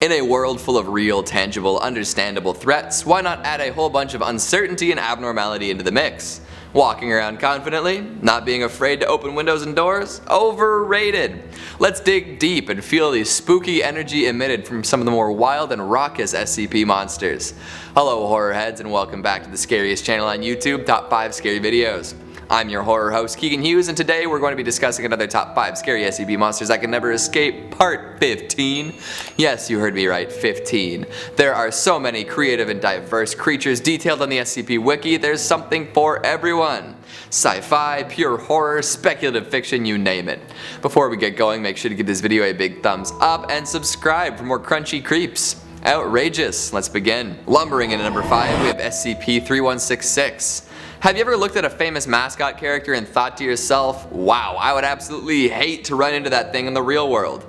In a world full of real, tangible, understandable threats, why not add a whole bunch of uncertainty and abnormality into the mix? Walking around confidently, not being afraid to open windows and doors? Overrated! Let's dig deep and feel the spooky energy emitted from some of the more wild and raucous SCP monsters. Hello horror heads and welcome back to the scariest channel on YouTube, Top 5 Scary Videos. I'm your horror host Keegan Hughes, and today we're going to be discussing another top 5 scary SCP monsters that can never escape, part 15. Yes, you heard me right, 15. There are so many creative and diverse creatures detailed on the SCP Wiki, there's something for everyone. Sci-fi, pure horror, speculative fiction, you name it. Before we get going, make sure to give this video a big thumbs up and subscribe for more crunchy creeps. Outrageous, let's begin. Lumbering in at number 5, we have SCP-3166. Have you ever looked at a famous mascot character and thought to yourself, wow, I would absolutely hate to run into that thing in the real world?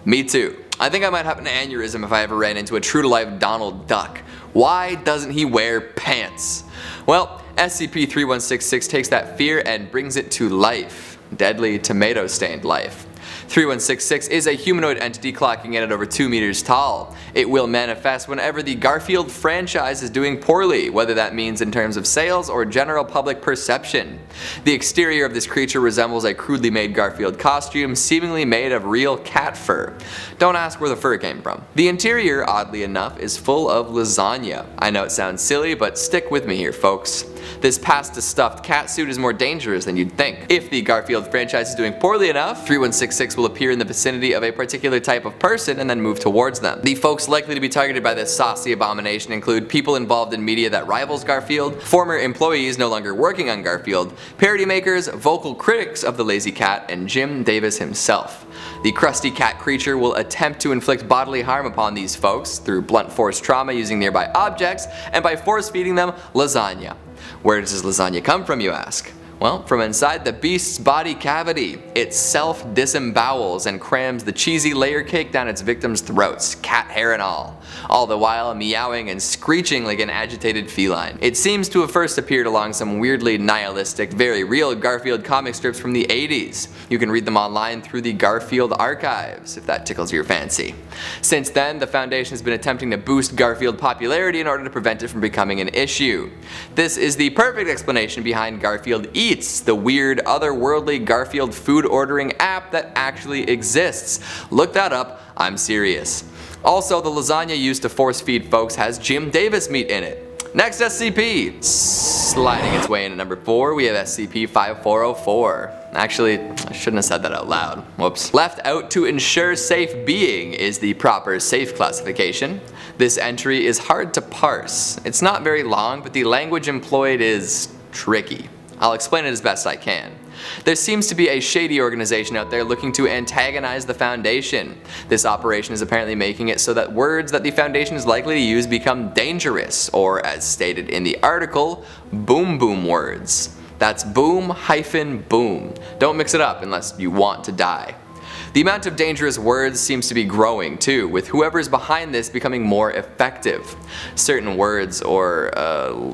Me too. I think I might have an aneurysm if I ever ran into a true-to-life Donald Duck. Why doesn't he wear pants? Well, SCP-3166 takes that fear and brings it to life. Deadly tomato-stained life. 3166 is a humanoid entity clocking in at over 2 meters tall. It will manifest whenever the Garfield franchise is doing poorly, whether that means in terms of sales or general public perception. The exterior of this creature resembles a crudely made Garfield costume, seemingly made of real cat fur. Don't ask where the fur came from. The interior, oddly enough, is full of lasagna. I know it sounds silly, but stick with me here, folks. This pasta stuffed cat suit is more dangerous than you'd think. If the Garfield franchise is doing poorly enough, 3166 will appear in the vicinity of a particular type of person and then move towards them. The folks likely to be targeted by this saucy abomination include people involved in media that rivals Garfield, former employees no longer working on Garfield, parody makers, vocal critics of the lazy cat, and Jim Davis himself. The crusty cat creature will attempt to inflict bodily harm upon these folks through blunt force trauma using nearby objects and by force feeding them lasagna. Where does this lasagna come from, you ask? Well, from inside the beast's body cavity. It self-disembowels and crams the cheesy layer cake down its victims' throats, cat hair and all the while meowing and screeching like an agitated feline. It seems to have first appeared along some weirdly nihilistic, very real Garfield comic strips from the 80s. You can read them online through the Garfield archives, if that tickles your fancy. Since then, the Foundation has been attempting to boost Garfield popularity in order to prevent it from becoming an issue. This is the perfect explanation behind Garfield Eats, the weird, otherworldly Garfield food ordering app that actually exists. Look that up, I'm serious. Also, the lasagna used to force feed folks has Jim Davis meat in it. Next SCP! Sliding its way in at number 4, we have SCP-5404. Actually, I shouldn't have said that out loud. Whoops. Left out to ensure safe being is the proper safe classification. This entry is hard to parse. It's not very long, but the language employed is tricky. I'll explain it as best I can. There seems to be a shady organization out there looking to antagonize the Foundation. This operation is apparently making it so that words that the Foundation is likely to use become dangerous, or as stated in the article, boom boom words. That's boom-boom. Don't mix it up unless you want to die. The amount of dangerous words seems to be growing too, with whoever's behind this becoming more effective. Certain words or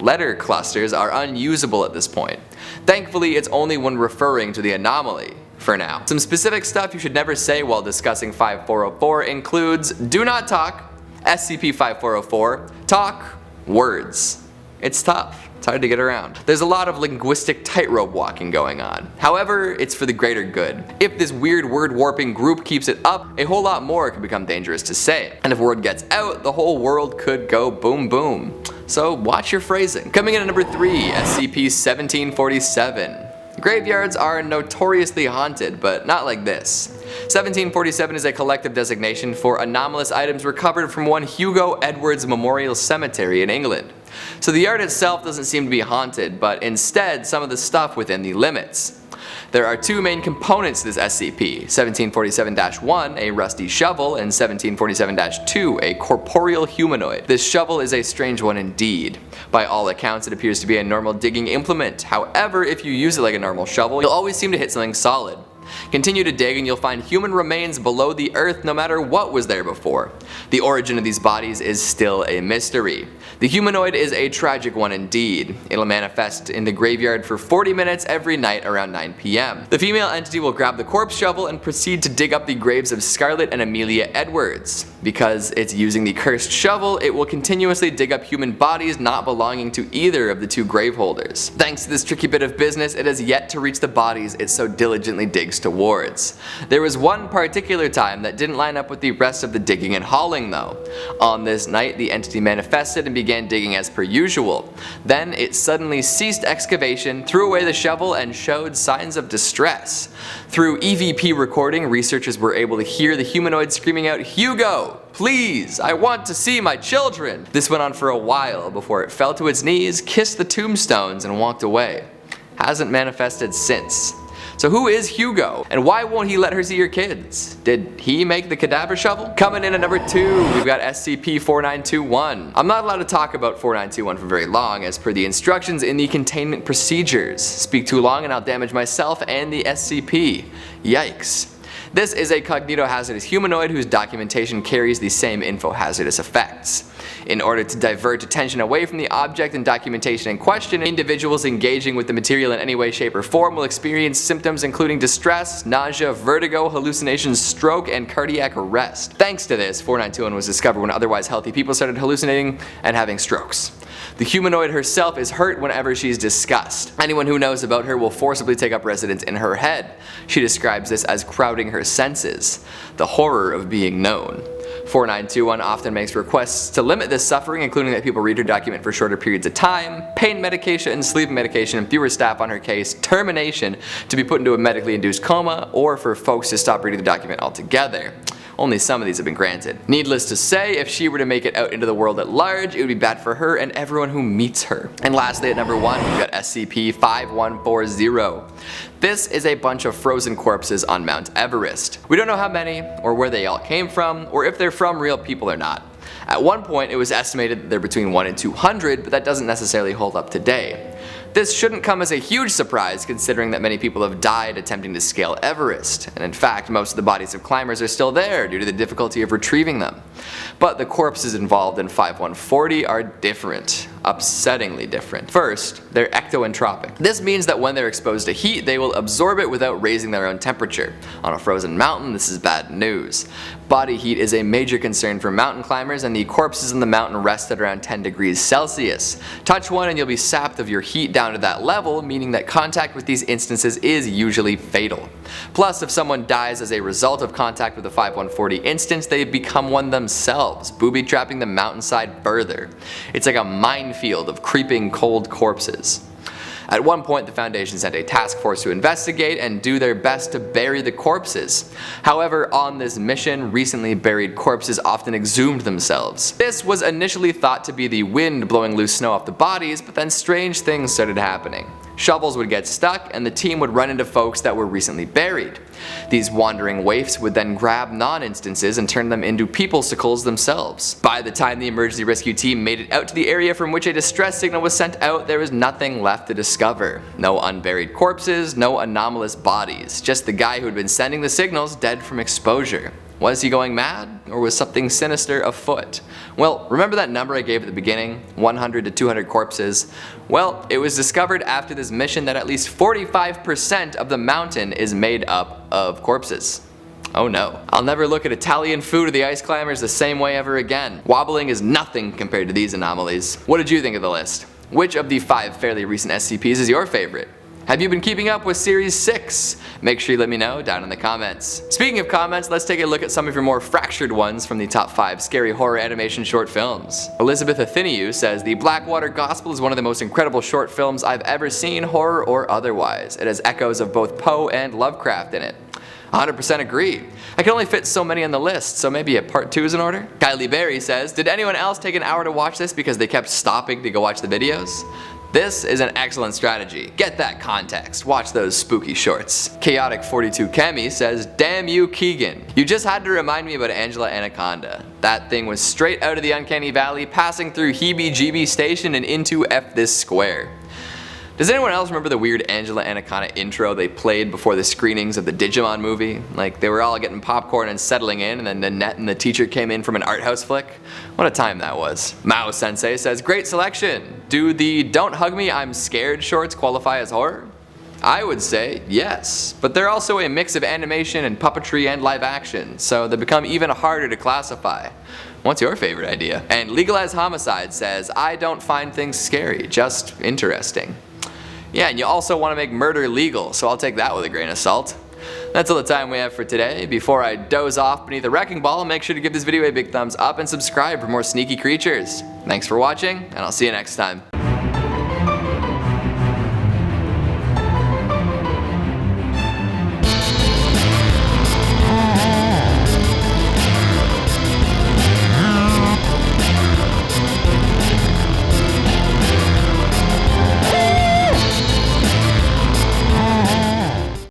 letter clusters are unusable at this point. Thankfully, it's only when referring to the anomaly, for now. Some specific stuff you should never say while discussing 5404 includes do not talk, SCP-5404, talk, words. It's tough. It's hard to get around. There's a lot of linguistic tightrope walking going on. However, it's for the greater good. If this weird word warping group keeps it up, a whole lot more could become dangerous to say. And if word gets out, the whole world could go boom boom. So watch your phrasing. Coming in at number 3, SCP-1747. Graveyards are notoriously haunted, but not like this. 1747 is a collective designation for anomalous items recovered from one Hugo Edwards Memorial Cemetery in England. So the yard itself doesn't seem to be haunted, but instead some of the stuff within the limits. There are two main components to this SCP, 1747-1, a rusty shovel, and 1747-2, a corporeal humanoid. This shovel is a strange one indeed. By all accounts, it appears to be a normal digging implement. However, if you use it like a normal shovel, you'll always seem to hit something solid. Continue to dig and you'll find human remains below the earth no matter what was there before. The origin of these bodies is still a mystery. The humanoid is a tragic one indeed. It'll manifest in the graveyard for 40 minutes every night around 9 p.m. The female entity will grab the corpse shovel and proceed to dig up the graves of Scarlett and Amelia Edwards. Because it's using the cursed shovel, it will continuously dig up human bodies not belonging to either of the two graveholders. Thanks to this tricky bit of business, it has yet to reach the bodies it so diligently digs towards. There was one particular time that didn't line up with the rest of the digging and hauling though. On this night, the entity manifested and began digging as per usual. Then it suddenly ceased excavation, threw away the shovel, and showed signs of distress. Through EVP recording, researchers were able to hear the humanoid screaming out, "Hugo! Please, I want to see my children!" This went on for a while before it fell to its knees, kissed the tombstones, and walked away. Hasn't manifested since. So who is Hugo? And why won't he let her see her kids? Did he make the cadaver shovel? Coming in at number 2, we've got SCP-4921. I'm not allowed to talk about 4921 for very long as per the instructions in the containment procedures. Speak too long and I'll damage myself and the SCP. Yikes. This is a cognitohazardous humanoid whose documentation carries the same infohazardous effects. In order to divert attention away from the object and documentation in question, individuals engaging with the material in any way, shape, or form will experience symptoms including distress, nausea, vertigo, hallucinations, stroke, and cardiac arrest. Thanks to this, 4921 was discovered when otherwise healthy people started hallucinating and having strokes. The humanoid herself is hurt whenever she's discussed. Anyone who knows about her will forcibly take up residence in her head. She describes this as crowding her senses, the horror of being known. 4921 often makes requests to limit this suffering, including that people read her document for shorter periods of time, pain medication, sleep medication, and fewer staff on her case, termination to be put into a medically induced coma, or for folks to stop reading the document altogether. Only some of these have been granted. Needless to say, if she were to make it out into the world at large, it would be bad for her and everyone who meets her. And lastly, at number 1, we've got SCP-5140. This is a bunch of frozen corpses on Mount Everest. We don't know how many, or where they all came from, or if they're from real people or not. At one point, it was estimated that they're between 1 and 200, but that doesn't necessarily hold up today. This shouldn't come as a huge surprise considering that many people have died attempting to scale Everest, and in fact most of the bodies of climbers are still there due to the difficulty of retrieving them. But the corpses involved in 5140 are different. Upsettingly different. First, they're ectoentropic. This means that when they're exposed to heat, they will absorb it without raising their own temperature. On a frozen mountain, this is bad news. Body heat is a major concern for mountain climbers, and the corpses in the mountain rest at around 10 degrees Celsius. Touch one and you'll be sapped of your heat down to that level, meaning that contact with these instances is usually fatal. Plus, if someone dies as a result of contact with a 5140 instance, they become one themselves, booby-trapping the mountainside further. It's like a minefield of creeping cold corpses. At one point, the Foundation sent a task force to investigate and do their best to bury the corpses. However, on this mission, recently buried corpses often exhumed themselves. This was initially thought to be the wind blowing loose snow off the bodies, but then strange things started happening. Shovels would get stuck and the team would run into folks that were recently buried. These wandering waifs would then grab non-instances and turn them into peoplesicles themselves. By the time the emergency rescue team made it out to the area from which a distress signal was sent out, there was nothing left to discover. No unburied corpses, no anomalous bodies, just the guy who had been sending the signals dead from exposure. Was he going mad, or was something sinister afoot? Well, remember that number I gave at the beginning, 100 to 200 corpses? Well, it was discovered after this mission that at least 45% of the mountain is made up of corpses. Oh no. I'll never look at Italian food or the ice climbers the same way ever again. Wobbling is nothing compared to these anomalies. What did you think of the list? Which of the 5 fairly recent SCPs is your favorite? Have you been keeping up with Series 6? Make sure you let me know down in the comments. Speaking of comments, let's take a look at some of your more fractured ones from the top 5 scary horror animation short films. Elizabeth Atheniou says, "The Blackwater Gospel is one of the most incredible short films I've ever seen, horror or otherwise. It has echoes of both Poe and Lovecraft in it." 100% agree. I can only fit so many on the list, so maybe a part 2 is in order? Kylie Berry says, "Did anyone else take an hour to watch this because they kept stopping to go watch the videos?" This is an excellent strategy. Get that context. Watch those spooky shorts. Chaotic42 Kemi says, "Damn you, Keegan. You just had to remind me about Angela Anaconda. That thing was straight out of the Uncanny Valley, passing through Heebie-Jeebie Station and into F this square." Does anyone else remember the weird Angela Anaconda intro they played before the screenings of the Digimon movie? Like, they were all getting popcorn and settling in, and then Nanette and the teacher came in from an art house flick? What a time that was. Mao Sensei says, great selection. Do the Don't Hug Me, I'm Scared shorts qualify as horror? I would say yes, but they're also a mix of animation and puppetry and live action, so they become even harder to classify. What's your favorite idea? And Legalize Homicide says, I don't find things scary, just interesting. Yeah, and you also want to make murder legal, so I'll take that with a grain of salt. That's all the time we have for today. Before I doze off beneath a wrecking ball, make sure to give this video a big thumbs up and subscribe for more sneaky creatures. Thanks for watching, and I'll see you next time.